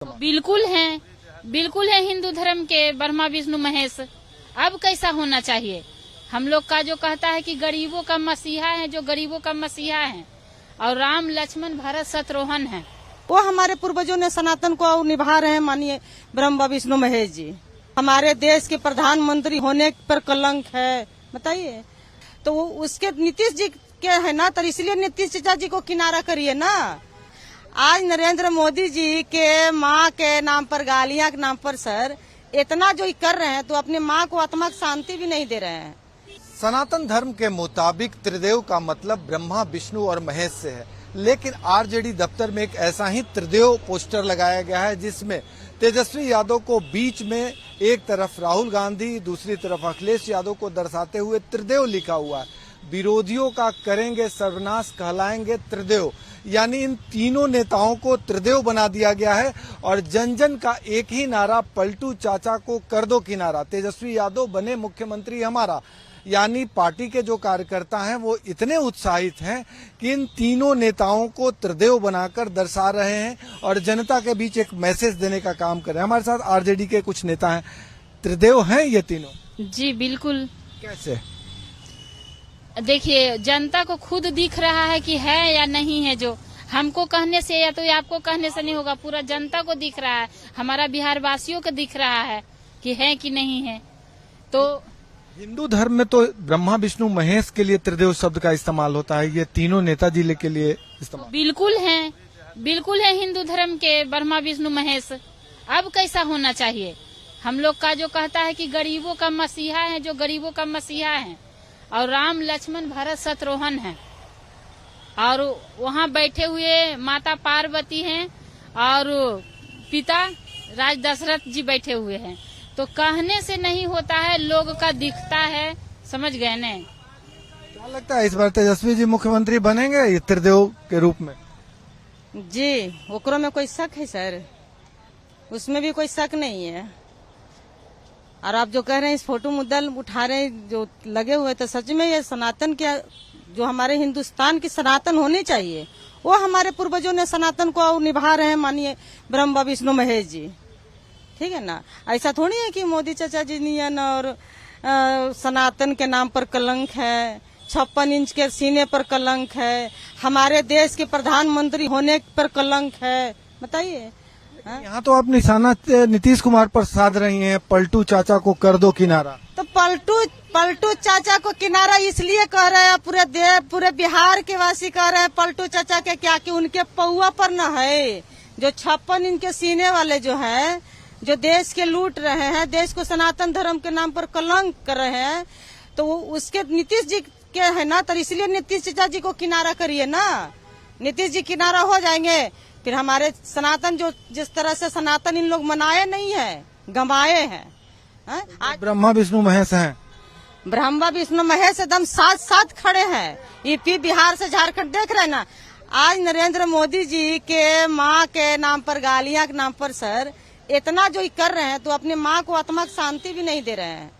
बिल्कुल है हिंदू धर्म के ब्रह्मा विष्णु महेश। अब कैसा होना चाहिए? हम लोग का जो कहता है कि गरीबों का मसीहा है, जो गरीबों का मसीहा है, और राम लक्ष्मण भरत शत्रुघ्न है। वो हमारे पूर्वजों ने सनातन को निभा रहे हैं, मानिए ब्रह्मा विष्णु महेश जी। हमारे देश के प्रधानमंत्री होने पर कलंक है, बताइए। तो उसके नीतीश जी के है ना, तो इसलिए नीतीश चाचा जी को किनारा करिए ना। आज नरेंद्र मोदी जी के माँ के नाम पर, गालियाँ के नाम पर सर इतना जो कर रहे हैं, तो अपने माँ को आत्मा की शांति भी नहीं दे रहे हैं। सनातन धर्म के मुताबिक त्रिदेव का मतलब ब्रह्मा विष्णु और महेश से है, लेकिन आरजेडी दफ्तर में एक ऐसा ही त्रिदेव पोस्टर लगाया गया है जिसमें तेजस्वी यादव को बीच में, एक तरफ राहुल गांधी, दूसरी तरफ अखिलेश यादव को दर्शाते हुए त्रिदेव लिखा हुआ है। विरोधियों का करेंगे सर्वनाश, कहलाएंगे त्रिदेव। यानी इन तीनों नेताओं को त्रिदेव बना दिया गया है और जन जन का एक ही नारा, पलटू चाचा को कर दो किनारा, तेजस्वी यादव बने मुख्यमंत्री हमारा। यानी पार्टी के जो कार्यकर्ता हैं वो इतने उत्साहित हैं कि इन तीनों नेताओं को त्रिदेव बनाकर दर्शा रहे हैं और जनता के बीच एक मैसेज देने का काम कर रहे हैं। हमारे साथ आरजेडी के कुछ नेता हैं। त्रिदेव हैं ये तीनों? जी बिल्कुल। कैसे? देखिए, जनता को खुद दिख रहा है कि है या नहीं है। जो हमको कहने से या तो आपको कहने से नहीं होगा, पूरा जनता को दिख रहा है, हमारा बिहार वासियों को दिख रहा है कि है कि नहीं है। तो हिंदू धर्म में तो ब्रह्मा विष्णु महेश के लिए त्रिदेव शब्द का इस्तेमाल होता है, ये तीनों नेताजी के लिए इस्तेमाल? बिल्कुल है हिंदू धर्म के ब्रह्मा विष्णु महेश। अब कैसा होना चाहिए? हम लोग का जो कहता है कि गरीबों का मसीहा है, जो गरीबों का मसीहा है, और राम लक्ष्मण भरत शत्रुघ्न है, और वहाँ बैठे हुए माता पार्वती हैं और पिता राज दशरथ जी बैठे हुए हैं। तो कहने से नहीं होता है, लोग का दिखता है, समझ गए न? क्या लगता है इस बार तेजस्वी जी मुख्यमंत्री बनेंगे ये त्रिदेव के रूप में? जी, ओकरो में कोई शक है सर? उसमें भी कोई शक नहीं है। और आप जो कह रहे हैं इस फोटो मुद्दा उठा रहे हैं, जो लगे हुए, तो सच में ये सनातन के, जो हमारे हिंदुस्तान की सनातन होनी चाहिए, वो हमारे पूर्वजों ने सनातन को निभा रहे हैं, मानिए ब्रह्मा विष्णु महेश जी। ठीक है ना? ऐसा थोड़ी है कि मोदी चाचा जी नियन और सनातन के नाम पर कलंक है, 56 इंच के सीने पर कलंक है, हमारे देश के प्रधानमंत्री होने पर कलंक है, बताइए। यहाँ तो आप निशाना नीतीश कुमार पर साध रही हैं, पलटू चाचा को कर दो किनारा। तो पलटू चाचा को किनारा इसलिए कह रहे हैं, पूरे बिहार के वासी कह रहे हैं पलटू चाचा के, क्या कि उनके पौआ पर न है, जो 56 इंच के सीने वाले जो है, जो देश के लूट रहे हैं, देश को सनातन धर्म के नाम पर कलंक कर रहे हैं, तो उसके नीतीश जी के है ना, तो इसलिए नीतीश चाचा जी को किनारा करिए ना। नीतीश जी किनारा हो जाएंगे, फिर हमारे सनातन, जो जिस तरह से सनातन इन लोग मनाए नहीं है, गंवाए हैं। आज ब्रह्मा विष्णु महेश हैं, ब्रह्मा विष्णु महेश एकदम साथ साथ खड़े हैं। यूपी बिहार से झारखंड देख रहे हैं ना। आज नरेंद्र मोदी जी के माँ के नाम पर, गालियाँ के नाम पर सर इतना जो कर रहे हैं, तो अपने माँ को आत्मा की शांति भी नहीं दे रहे हैं।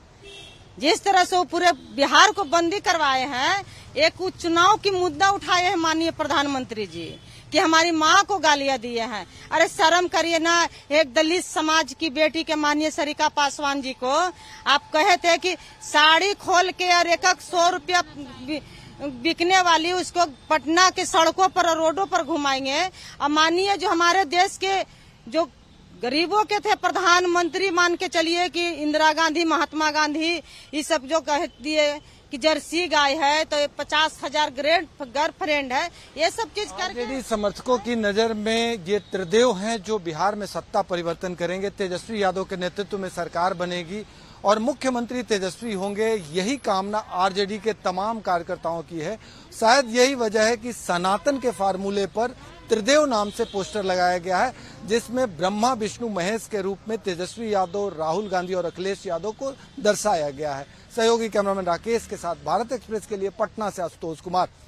जिस तरह से वो पूरे बिहार को बंदी करवाए हैं, एक चुनाव की मुद्दा उठाए हैं माननीय प्रधानमंत्री जी, कि हमारी माँ को गालियां दिए हैं। अरे शर्म करिए ना। एक दलित समाज की बेटी के माननीय सरिता पासवान जी को आप कहे थे कि साड़ी खोल के और 100 रुपया बिकने वाली उसको पटना के सड़कों पर और रोडों पर घुमाएंगे। और माननीय जो हमारे देश के जो गरीबों के थे प्रधानमंत्री, मान के चलिए कि इंदिरा गांधी, महात्मा गांधी, ये सब जो कह दिए कि जर्सी गाय है तो 50,000 गर्लफ्रेंड है, ये सब चीज करके समर्थकों की नजर में ये त्रिदेव हैं जो बिहार में सत्ता परिवर्तन करेंगे। तेजस्वी यादव के नेतृत्व में सरकार बनेगी और मुख्यमंत्री तेजस्वी होंगे, यही कामना आरजेडी के तमाम कार्यकर्ताओं की है। शायद यही वजह है कि सनातन के फार्मूले पर त्रिदेव नाम से पोस्टर लगाया गया है, जिसमें ब्रह्मा विष्णु महेश के रूप में तेजस्वी यादव, राहुल गांधी और अखिलेश यादव को दर्शाया गया है। सहयोगी कैमरामैन राकेश के साथ भारत एक्सप्रेस के लिए पटना से आशुतोष कुमार।